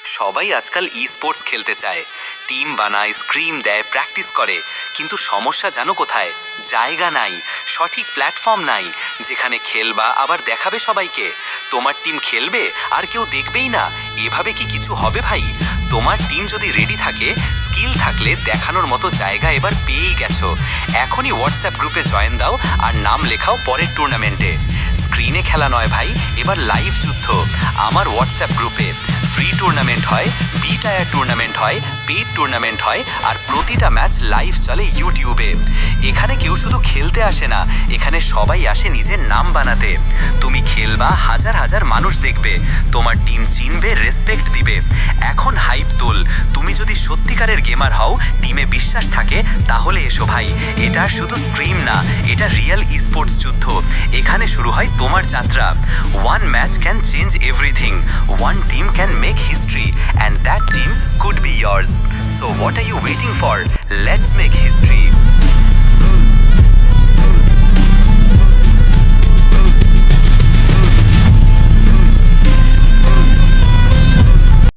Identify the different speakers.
Speaker 1: সবাই আজকাল ই স্পোর্টস খেলতে চায়, টিম বানায়, স্ক্রিম দেয়, প্র্যাকটিস করে, কিন্তু সমস্যা জানো কোথায়? জায়গা নাই, সঠিক প্ল্যাটফর্ম নাই যেখানে খেলবা আবার দেখাবে সবাইকে। তোমার টিম খেলবে আর কেউ দেখবেই না, এভাবে কি কিছু হবে ভাই? তোমার টিম যদি রেডি থাকে, স্কিল থাকলে দেখানোর মতো জায়গা এবার পেয়েই গেছো। এখনই হোয়াটসঅ্যাপ গ্রুপে জয়েন দাও আর নাম লেখাও পরের টুর্নামেন্টে। স্ক্রিনে খেলা নয় ভাই, এবার লাইভ যুদ্ধ। আমার হোয়াটসঅ্যাপ গ্রুপে ফ্রি টুর্নামেন্ট হয়, বি টায়ার টুর্নামেন্ট হয়, পেইড টুর্নামেন্ট হয়, আর প্রতিটা ম্যাচ লাইভ চলে ইউটিউবে। এখানে কেউ শুধু খেলতে আসে না, এখানে সবাই আসে নিজের নাম বানাতে। তুমি খেলবা, হাজার হাজার মানুষ দেখবে, তোমার টিম চিনবে, রেসপেক্ট দিবে। এখন হাইপ তোল। তুমি যদি সত্যিকারের গেমার হও, টিমে বিশ্বাস থাকে, তাহলে এসো ভাই। এটা শুধু স্ট্রিম না, এটা রিয়েল স্পোর্টস যুদ্ধ। এখানে শুরু হয় তোমার যাত্রা। One match can change everything, one team can make history, and that team could be yours. So what are you waiting for? Let's make history.